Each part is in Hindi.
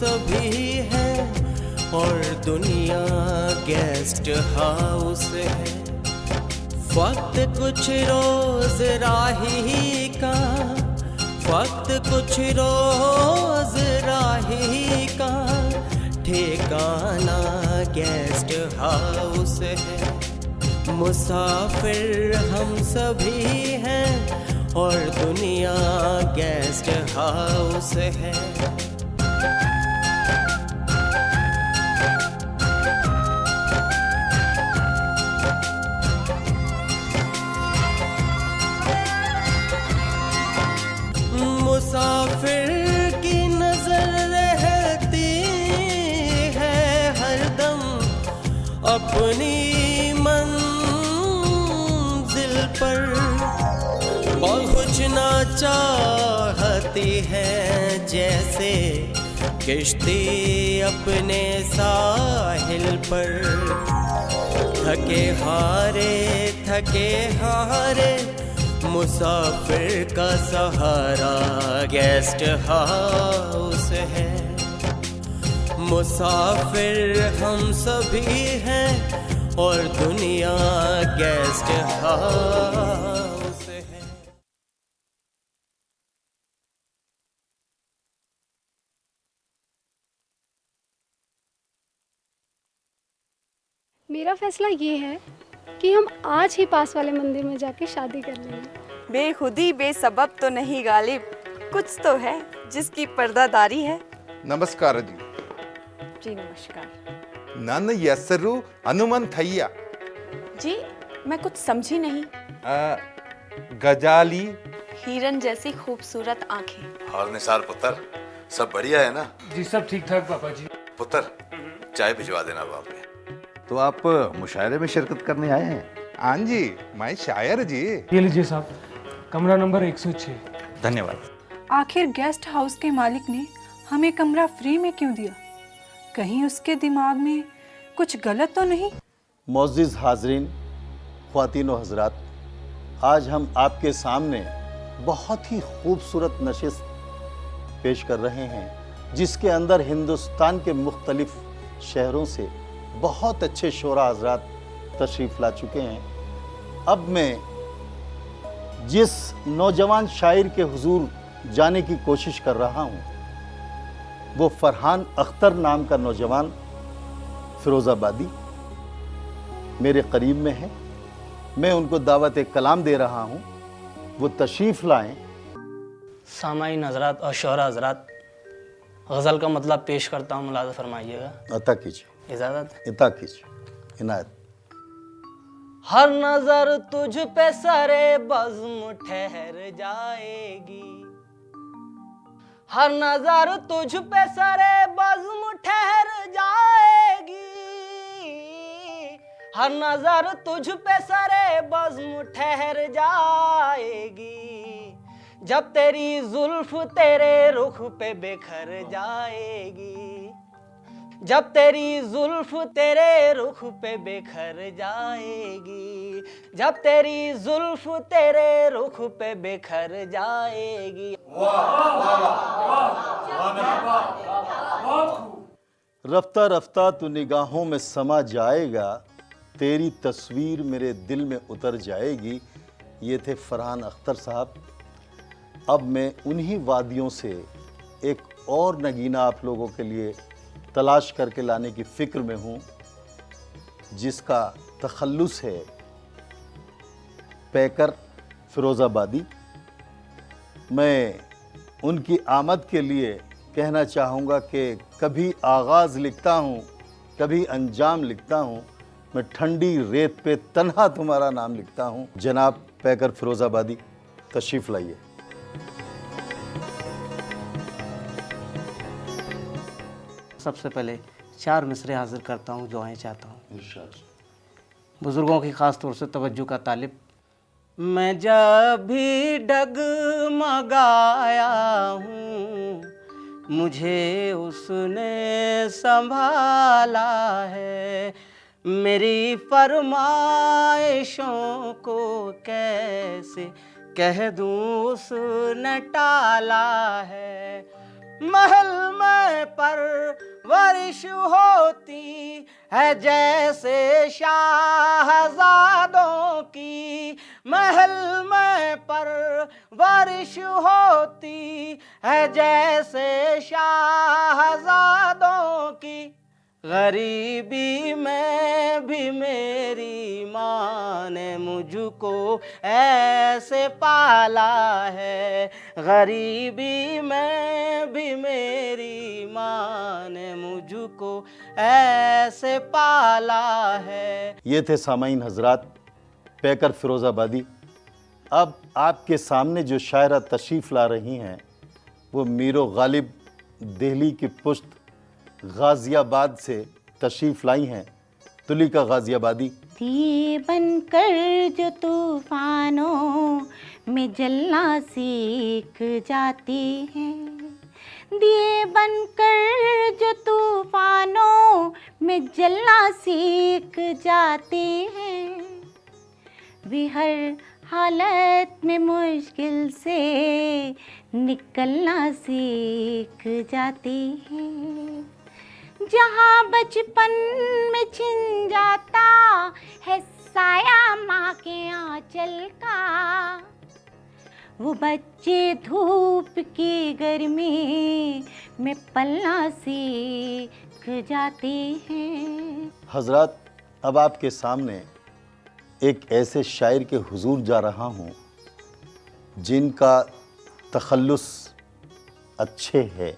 सभी हैं और दुनिया गेस्ट हाउस है। वक्त कुछ रोज राही का, वक्त कुछ रोज राही का, ठिकाना गेस्ट हाउस है। मुसाफिर हम सभी हैं और दुनिया गेस्ट हाउस है। मुसाफिर की नजर रहती है हरदम अपनी पर, पहुँचना चाहती है जैसे किश्ती अपने साहिल पर। थके हारे मुसाफिर का सहारा गेस्ट हाउस है। मुसाफिर हम सभी हैं और दुनिया गेस्ट हाउस है। मेरा फैसला ये है कि हम आज ही पास वाले मंदिर में जाके शादी कर लेंगे। बेखुदी बेसबब तो नहीं गालिब, कुछ तो है जिसकी पर्दादारी है। नमस्कार जी। जी नमस्कार। ನನ್ನ ಹೆಸರು ಹನುಮಂತಯ್ಯ। जी मैं कुछ समझी नहीं। गजाली। हिरन जैसी खूबसूरत आंखें। और निसार पुत्र, सब बढ़िया है ना? जी सब ठीक ठाक पापा जी। पुत्र, चाय भिजवा देना बाप ने। तो आप मुशायरे में शिरकत करने आए हैं? हाँ जी, मैं शायर जी। ये लीजिए साहब, कमरा नंबर 106। धन्यवाद। आखिर गेस्ट हाउस के मालिक ने हमें कमरा फ्री में क्यों दिया? कहीं उसके दिमाग में कुछ गलत तो नहीं? मोअज़्ज़िज़ हाज़रीन, ख़वातीन व हज़रात, आज हम आपके सामने बहुत ही खूबसूरत नशिस्त पेश कर रहे हैं जिसके अंदर हिंदुस्तान के मुख्तलिफ़ शहरों से बहुत अच्छे शोरा हज़रात तशरीफ़ ला चुके हैं। अब मैं जिस नौजवान शायर के हुजूर जाने की कोशिश कर रहा हूँ वो फरहान अख्तर नाम का नौजवान फ़िरोज़ाबादी मेरे करीब में है। मैं उनको दावत कलाम दे रहा हूँ, वो तशरीफ़ लाएं। सामाईन हज़रात और शोहरा हज़रात, गज़ल का मतलब पेश करता हूँ, मुलाज़ा फरमाइएगा। अता कीजिए। इजाज़त? इता कीजिए, इनायत। हर नज़र तुझ पे सरे बज़्म ठहर जाएगी, हर नज़र तुझ पे सरे बज़्म ठहर जाएगी, हर नज़र तुझ पे सरे बज़्म ठहर जाएगी, जब तेरी जुल्फ तेरे रुख पे बिखर जाएगी, जब तेरी जुल्फ तेरे रुख पे बिखर जाएगी, जब तेरी जुल्फ तेरे रुख पे बिखर जाएगी। रफ्ता रफ्ता तू निगाहों में समा जाएगा, तेरी तस्वीर मेरे दिल में उतर जाएगी। ये थे फरहान अख्तर साहब। अब मैं उन्हीं वादियों से एक और नगीना आप लोगों के लिए तलाश करके लाने की फ़िक्र में हूँ जिसका तखल्लुस है पैकर फ़िरोज़ाबादी। मैं उनकी आमद के लिए कहना चाहूँगा कि कभी आगाज़ लिखता हूँ, कभी अंजाम लिखता हूँ, मैं ठंडी रेत पे तन्हा तुम्हारा नाम लिखता हूँ। जनाब पैकर फ़िरोज़ाबादी, तशरीफ़ लाइए। सबसे पहले 4 मिसरे हाजिर करता हूँ, दुआएं चाहता हूँ। बुज़ुर्गों की ख़ास तौर से तवज्जो का तालिब। मैं जब भी डगमगाया हूँ, मुझे उसने संभाला है, मेरी फरमाइशों को कैसे कह दूँ उसने टाला है। महल में परवरिश होती है जैसे शाहजादों की, महल में परवरिश होती है जैसे शाहजादों की। गरीबी में भी मेरी माँ ने मुझको ऐसे पाला है, गरीबी में भी मेरी माँ ने मुझको ऐसे पाला है। ये थे सामाईन हजरात पैकर फिरोज़ाबादी। अब आपके सामने जो शायरा तशरीफ़ ला रही हैं वो मीरो गालिब दिल्ली की पुश्त गाज़ियाबाद से तशरीफ़ लाई हैं। तुलिका गाज़ियाबादी। दिए बनकर जो तूफानों में जलना सीख जाती हैं, दिए बनकर जो तूफानों में जलना सीख जाती हैं, वे हर हालत में मुश्किल से निकलना सीख जाती हैं। जहाँ बचपन में छिन जाता है साया माँ के आंचल का, वो बच्चे धूप की गर्मी में पलना सीख जाते हैं। हजरात, अब आपके सामने एक ऐसे शायर के हुजूर जा रहा हूँ जिनका तखल्लुस अच्छे है,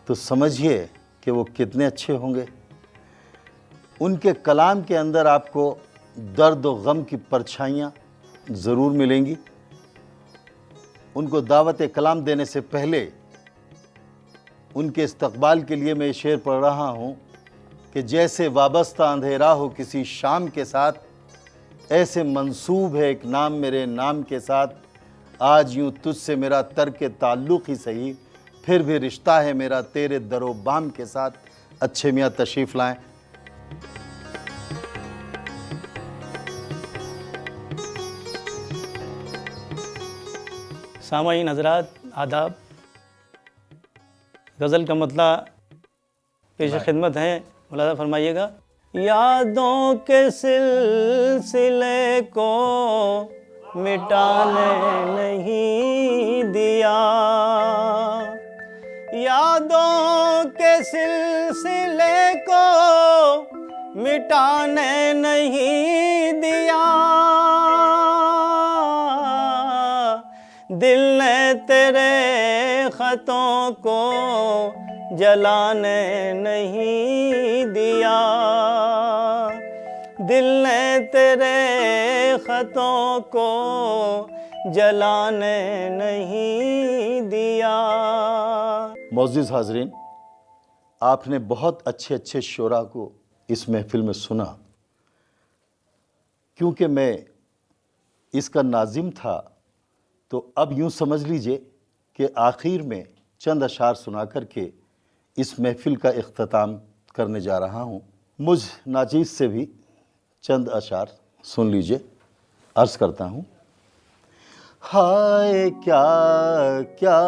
तो समझिए कि वो कितने अच्छे होंगे। उनके कलाम के अंदर आपको दर्द और गम की परछाइयाँ ज़रूर मिलेंगी। उनको दावत कलाम देने से पहले उनके इस्तकबाल के लिए मैं शेर पढ़ रहा हूँ कि जैसे वाबस्ता अंधेरा हो किसी शाम के साथ, ऐसे मंसूब है एक नाम मेरे नाम के साथ। आज यूँ तुझसे मेरा तर्क ताल्लुक़ ही सही, फिर भी रिश्ता है मेरा तेरे दरो बाम के साथ। अच्छे मियाँ तशरीफ़ लाएं। सामाईन हजरात आदाब। गज़ल का मतला पेश खिदमत है, मुलाज़ा फरमाइएगा। यादों के सिलसिले को मिटाने नहीं दिया, यादों के सिलसिले को मिटाने नहीं दिया, दिल ने तेरे ख़तों को जलाने नहीं दिया, दिल ने तेरे ख़तों को जलाने नहीं दिया। मोअज़्ज़िज़ हाज़रीन, आपने बहुत अच्छे अच्छे शोरा को इस महफ़िल में सुना। क्योंकि मैं इसका नाज़िम था, तो अब यूँ समझ लीजिए कि आखिर में चंद अशार सुना करके इस महफ़िल का इख्तिताम करने जा रहा हूँ। मुझ नाचीज़ से भी चंद अशार सुन लीजिए। अर्ज़ करता हूँ। हाय क्या क्या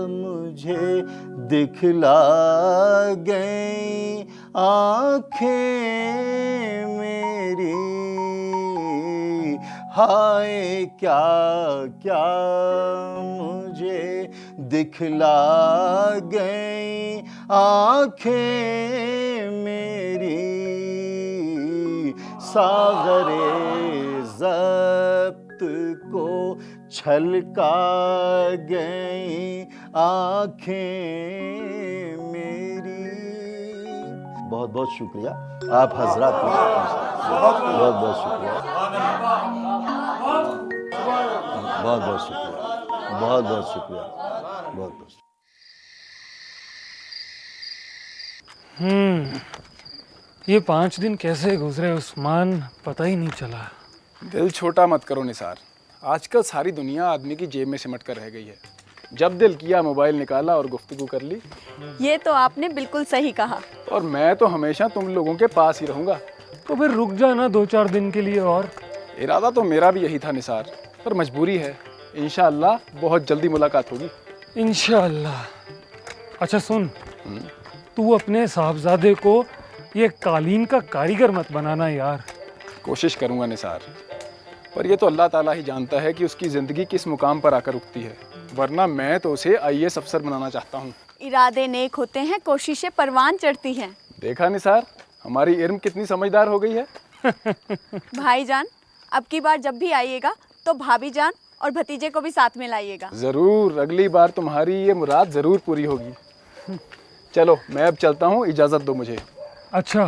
मुझे दिखला गई आँखें मेरी, हाय क्या क्या मुझे दिखला गई आँखें मेरी, सागरे ज़ब्त को छलका गई आँखें मेरी। बहुत बहुत शुक्रिया आप हजरात का, बहुत बहुत शुक्रिया, बहुत बहुत शुक्रिया, बहुत बहुत शुक्रिया, बहुत बहुत। ये 5 दिन कैसे गुजरे उस्मान, पता ही नहीं चला। दिल छोटा मत करो निसार, आजकल सारी दुनिया आदमी की जेब में सिमट कर रह गई है। जब दिल किया मोबाइल निकाला और गुफ्तगू कर ली। ये तो आपने बिल्कुल सही कहा। और मैं तो हमेशा तुम लोगों के पास ही रहूँगा। तो फिर रुक जाना 2-4 दिन के लिए। और इरादा तो मेरा भी यही था निसार, पर मजबूरी है। इंशाअल्लाह बहुत जल्दी मुलाकात होगी। इंशाअल्लाह। अच्छा सुन, तू अपने साहबजादे को ये कालीन का कारीगर मत बनाना यार। कोशिश करूंगा निसार, पर ये तो अल्लाह ताला ही जानता है कि उसकी ज़िंदगी किस मुकाम पर आकर रुकती है, वरना मैं तो उसे IAS अफसर बनाना चाहता हूँ। इरादे नेक होते हैं, कोशिशें परवान चढ़ती हैं। देखा निसार, हमारी इर्म कितनी समझदार हो गई है। भाईजान, अब की बार जब भी आइएगा तो भाभी जान और भतीजे को भी साथ में लाइएगा। ज़रूर, अगली बार तुम्हारी ये मुराद ज़रूर पूरी होगी। चलो मैं अब चलता हूँ, इजाज़त दो मुझे। अच्छा,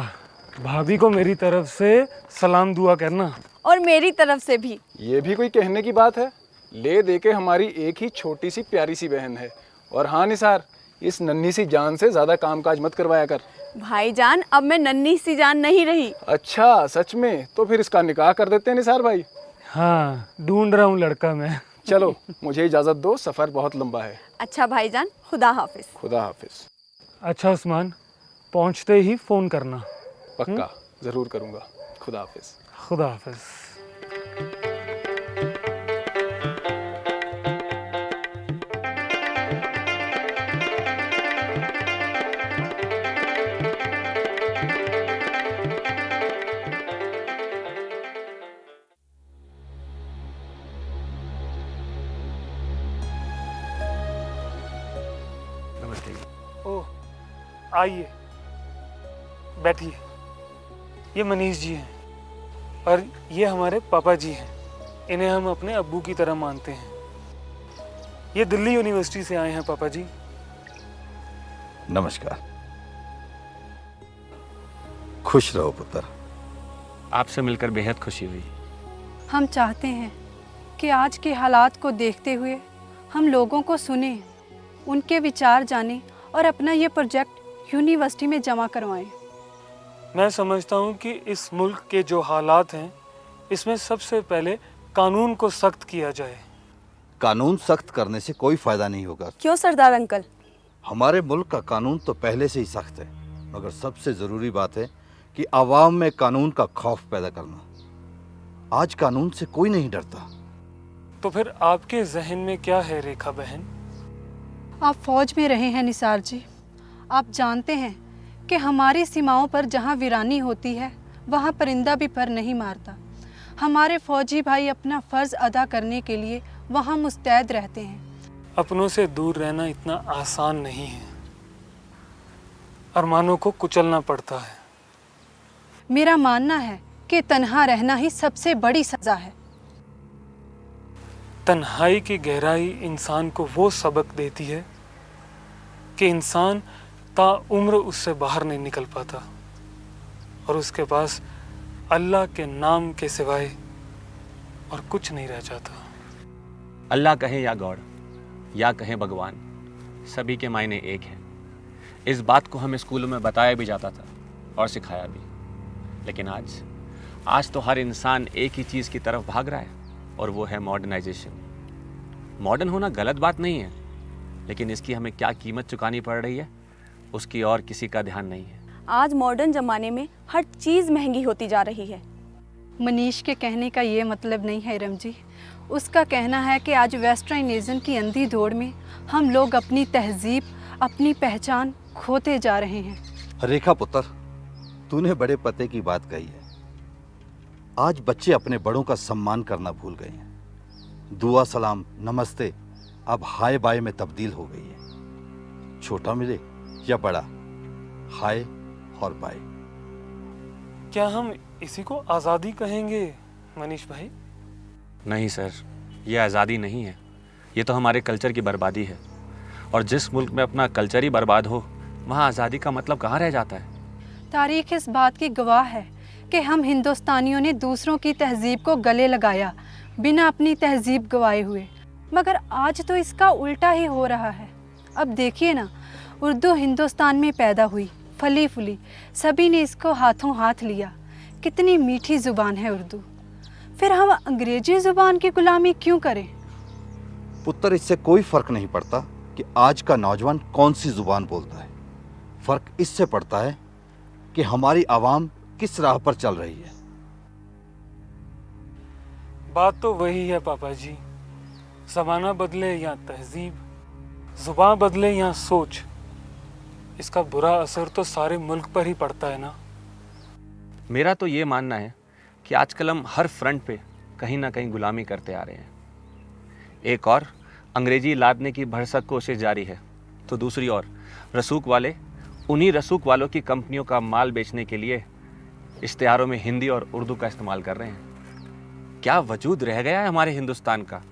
भाभी को मेरी तरफ से सलाम दुआ करना। और मेरी तरफ से भी। ये भी कोई कहने की बात है? ले दे के हमारी एक ही छोटी सी प्यारी सी बहन है। और हाँ निसार, इस नन्ही सी जान से ज़्यादा कामकाज मत करवाया कर। भाईजान, अब मैं नन्ही सी जान नहीं रही। अच्छा सच में? तो फिर इसका निकाह कर देते हैं निसार भाई। हाँ, ढूंढ रहा हूँ लड़का मैं। चलो मुझे इजाज़त दो, सफ़र बहुत लंबा है। अच्छा भाईजान, खुदा हाफिज। खुदा हाफिज। अच्छा उस्मान, पहुँचते ही फ़ोन करना। पक्का, ज़रूर करूँगा। खुदा हाफिज। खुदा हाफिज। ओह, आइए बैठिए। ये मनीष जी हैं और ये हमारे पापा जी हैं। इन्हें हम अपने अब्बू की तरह मानते हैं। ये दिल्ली यूनिवर्सिटी से आए हैं पापा जी। नमस्कार। खुश रहो पुत्र। आपसे मिलकर बेहद खुशी हुई। हम चाहते हैं कि आज के हालात को देखते हुए हम लोगों को सुने, उनके विचार जानें और अपना ये प्रोजेक्ट यूनिवर्सिटी में जमा करवाएं। मैं समझता हूँ कि इस मुल्क के जो हालात हैं, इसमें सबसे पहले कानून को सख्त किया जाए। कानून सख्त करने से कोई फायदा नहीं होगा। क्यों सरदार अंकल? हमारे मुल्क का कानून तो पहले से ही सख्त है, मगर सबसे ज़रूरी बात है कि आवाम में कानून का खौफ पैदा करना। आज कानून से कोई नहीं डरता। तो फिर आपके जहन में क्या है रेखा बहन? आप फौज में रहे हैं निसार जी, आप जानते हैं कि हमारी सीमाओं पर जहाँ वीरानी होती है वहाँ परिंदा भी पर नहीं मारता। हमारे फौजी भाई अपना फ़र्ज़ अदा करने के लिए वहाँ मुस्तैद रहते हैं। अपनों से दूर रहना इतना आसान नहीं है। अरमानों को कुचलना पड़ता है। मेरा मानना है कि तन्हा रहना ही सबसे बड़ी सज़ा है। तन्हाई की गहराई इंसान को वो सबक देती है कि इंसान ताउम्र उससे बाहर नहीं निकल पाता और उसके पास अल्लाह के नाम के सिवाय और कुछ नहीं रह जाता। अल्लाह कहें या गॉड या कहें भगवान, सभी के मायने एक हैं। इस बात को हमें स्कूलों में बताया भी जाता था और सिखाया भी, लेकिन आज तो हर इंसान एक ही चीज़ की तरफ भाग रहा है और वो है मॉडर्नाइजेशन। मॉडर्न होना गलत बात नहीं है, लेकिन इसकी हमें क्या कीमत चुकानी पड़ रही है उसकी और किसी का ध्यान नहीं है। आज मॉडर्न ज़माने में हर चीज़ महंगी होती जा रही है। मनीष के कहने का ये मतलब नहीं है इरम जी। उसका कहना है कि आज वेस्टर्नाइजेशन की अंधी दौड़ में हम लोग अपनी तहजीब, अपनी पहचान खोते जा रहे हैं। रेखा पुत्र, तूने बड़े पते की बात कही है। आज बच्चे अपने बड़ों का सम्मान करना भूल गए हैं। दुआ सलाम नमस्ते अब हाय बाय में तब्दील हो गई है। छोटा मिले या बड़ा, हाय और बाय। क्या हम इसी को आज़ादी कहेंगे मनीष भाई? नहीं सर, ये आज़ादी नहीं है, ये तो हमारे कल्चर की बर्बादी है। और जिस मुल्क में अपना कल्चर ही बर्बाद हो, वहाँ आज़ादी का मतलब कहाँ रह जाता है? तारीख इस बात की गवाह है कि हम हिंदुस्तानियों ने दूसरों की तहजीब को गले लगाया बिना अपनी तहजीब गवाए हुए, मगर आज तो इसका उल्टा ही हो रहा है। अब देखिए ना, उर्दू हिंदुस्तान में पैदा हुई, फली फूली, सभी ने इसको हाथों हाथ लिया। कितनी मीठी ज़ुबान है उर्दू, फिर हम अंग्रेजी ज़ुबान की गुलामी क्यों करें? पुत्र, इससे कोई फर्क नहीं पड़ता कि आज का नौजवान कौन सी जुबान बोलता है। फर्क इससे पड़ता है कि हमारी आवाम किस राह पर चल रही है। बात तो वही है पापा जी, ज़माना बदले या तहजीब, जुबान बदले या सोच, इसका बुरा असर तो सारे मुल्क पर ही पड़ता है ना। मेरा तो ये मानना है कि आजकल हम हर फ्रंट पे कहीं ना कहीं गुलामी करते आ रहे हैं। एक और अंग्रेजी लादने की भरसक कोशिश जारी है, तो दूसरी ओर रसूख वाले उन्हीं रसूख वालों की कंपनियों का माल बेचने के लिए इश्तिहारों में हिंदी और उर्दू का इस्तेमाल कर रहे हैं। क्या वजूद रह गया है हमारे हिंदुस्तान का?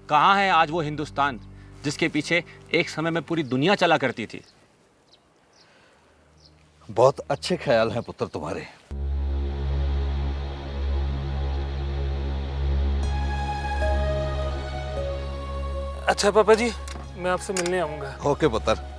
कहाँ है आज वो हिंदुस्तान जिसके पीछे एक समय में पूरी दुनिया चला करती थी? बहुत अच्छे ख्याल हैं पुत्र तुम्हारे। अच्छा पापा जी, मैं आपसे मिलने आऊंगा। ओके पुत्र।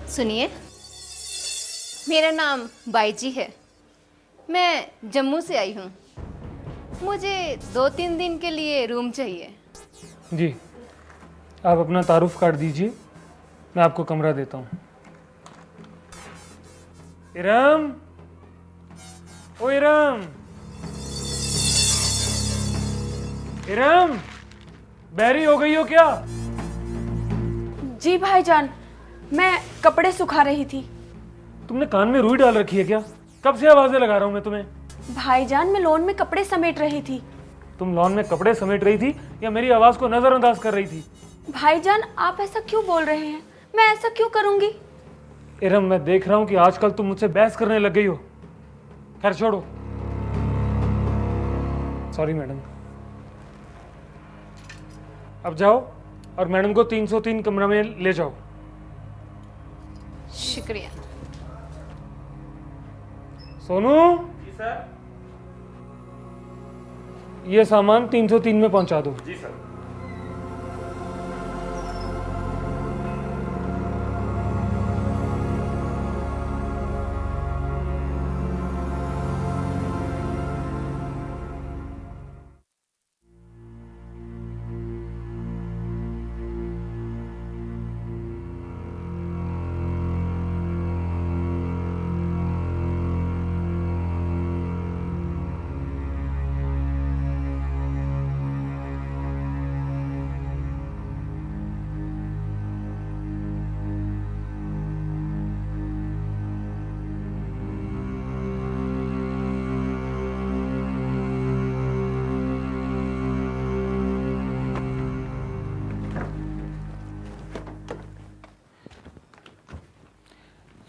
सुनिए, मेरा नाम बाईजी है। मैं जम्मू से आई हूँ। मुझे 2-3 दिन के लिए रूम चाहिए। जी, आप अपना तारुफ कार्ड दीजिए, मैं आपको कमरा देता हूँ। इरम, ओ इरम, इरम, बहरी हो गई हो क्या? जी भाईजान, मैं कपड़े सुखा रही थी। तुमने कान में रुई डाल रखी है क्या? कब से आवाजें लगा रहा हूँ मैं तुम्हें। भाईजान, मैं लॉन में कपड़े समेट रही थी। तुम लॉन में कपड़े समेट रही थी या मेरी आवाज को नजरअंदाज कर रही थी? भाईजान, आप ऐसा क्यों बोल रहे हैं? मैं ऐसा क्यों करूंगी? इरम, मैं देख रहा हूँ कि आजकल तुम मुझसे बहस करने लग गई हो। खैर छोड़ो, सॉरी मैडम। अब जाओ और मैडम को 303 कमरा में ले जाओ। शुक्रिया। सोनू। जी सर। ये सामान 303 में पहुंचा दो। जी सर।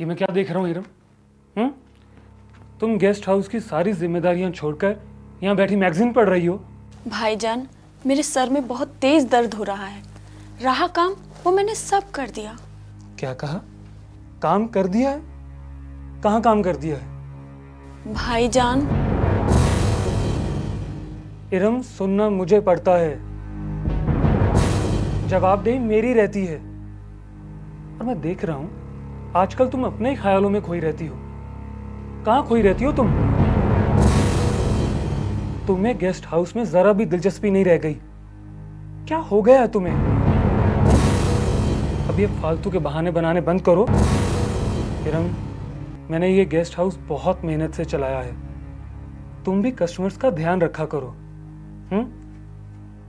ये मैं क्या देख रहा हूँ हिरम? तुम गेस्ट हाउस की सारी जिम्मेदारियां छोड़कर यहाँ बैठी मैगजीन पढ़ रही हो? भाईजान, मेरे सर में बहुत तेज दर्द हो रहा है। रहा काम, वो मैंने सब कर दिया। क्या कहा? काम कर दिया है? कहाँ काम कर दिया है? भाईजान। इरम, सुनना मुझे पड़ता है, जवाबदेही मेरी रहती है। और मैं देख रहा हूँ आजकल तुम अपने ही ख्यालों में खोई रहती हो। कहाँ खोई रहती हो तुम? तुम्हें गेस्ट हाउस में जरा भी दिलचस्पी नहीं रह गई। क्या हो गया है तुम्हें? अब ये फालतू के बहाने बनाने बंद करो। इरम, मैंने ये गेस्ट हाउस बहुत मेहनत से चलाया है। तुम भी कस्टमर्स का ध्यान रखा करो।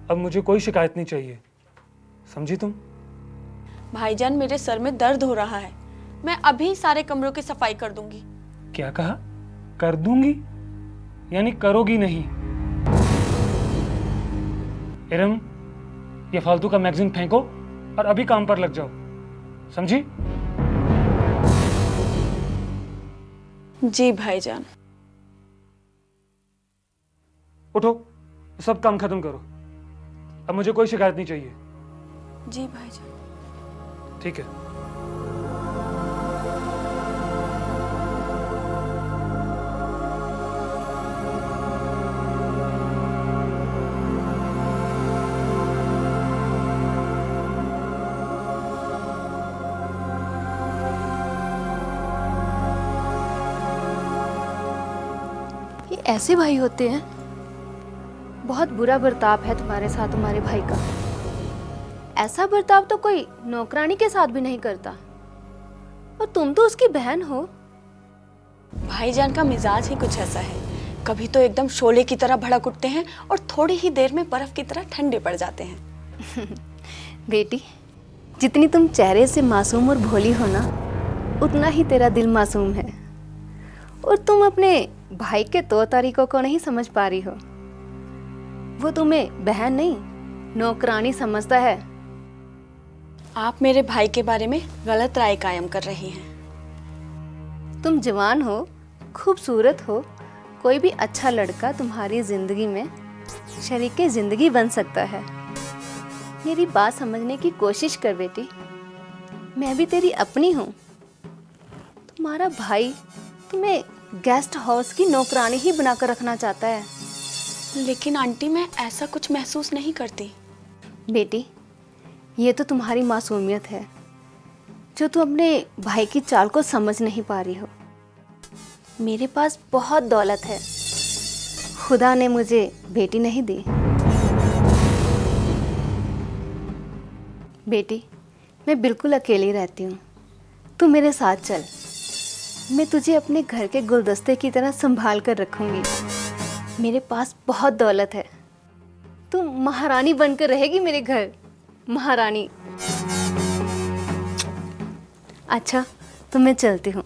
अब मुझे कोई शिकायत नहीं चाहिए, समझी तुम? भाईजान, मेरे सर में दर्द हो रहा है। मैं अभी सारे कमरों की सफाई कर दूंगी। क्या कहा? कर दूंगी? यानी करोगी नहीं? इरम, ये फालतू का मैगजीन फेंको और अभी काम पर लग जाओ, समझी? जी भाईजान। उठो, सब काम खत्म करो। अब मुझे कोई शिकायत नहीं चाहिए। जी भाईजान। ठीक है। ये ऐसे भाई होते हैं बहुत बुरा बर्ताव है तुम्हारे साथ तुम्हारे भाई का। ऐसा बर्ताव तो कोई नौकरानी के साथ भी नहीं करता, और तुम तो उसकी बहन हो। भाईजान का मिजाज ही कुछ ऐसा है, कभी तो एकदम शोले की तरह भड़क उठते हैं और थोड़ी ही देर में बर्फ की तरह ठंडे पड़ जाते हैं। बेटी, जितनी तुम चेहरे से मासूम और भोली हो ना, उतना ही तेरा दिल मासूम है। और तुम अपने भाई के तौर तरीकों को नहीं समझ पा रही हो। वो तुम्हें बहन नहीं, नौकरानी समझता है। आप मेरे भाई के बारे में गलत राय कायम कर रही हैं। तुम जवान हो, खूबसूरत हो, कोई भी अच्छा लड़का तुम्हारी जिंदगी में शरीके जिंदगी बन सकता है। मेरी बात समझने की कोशिश कर बेटी, मैं भी तेरी अपनी हूँ। तुम्हारा भाई तुम्हें गेस्ट हाउस की नौकरानी ही बनाकर रखना चाहता है। लेकिन आंटी, मैं ऐसा कुछ महसूस नहीं करती। बेटी, ये तो तुम्हारी मासूमियत है, जो तुम अपने भाई की चाल को समझ नहीं पा रही हो। मेरे पास बहुत दौलत है, खुदा ने मुझे बेटी नहीं दी। बेटी, मैं बिल्कुल अकेली रहती हूँ, तू मेरे साथ चल। मैं तुझे अपने घर के गुलदस्ते की तरह संभाल कर रखूँगी। मेरे पास बहुत दौलत है, तू महारानी बनकर रहेगी मेरे घर, महारानी। अच्छा, तो मैं चलती हूँ।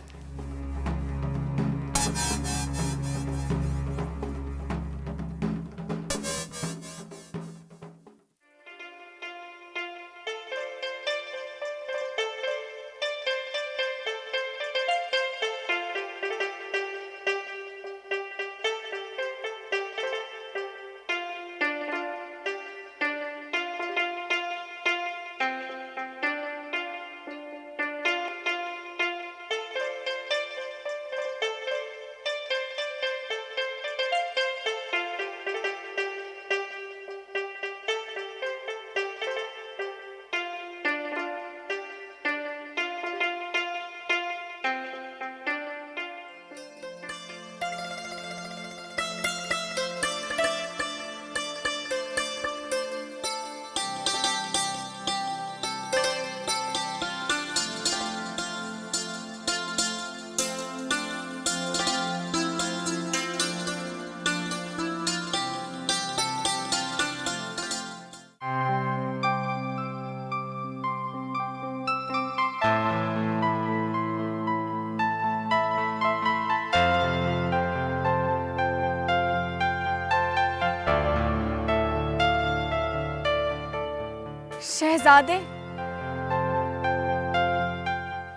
शहजादे,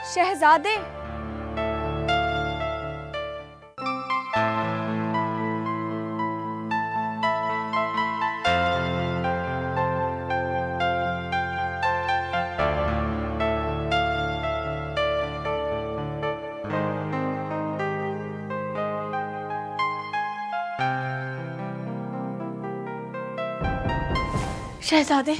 शहजादे। शहजादे,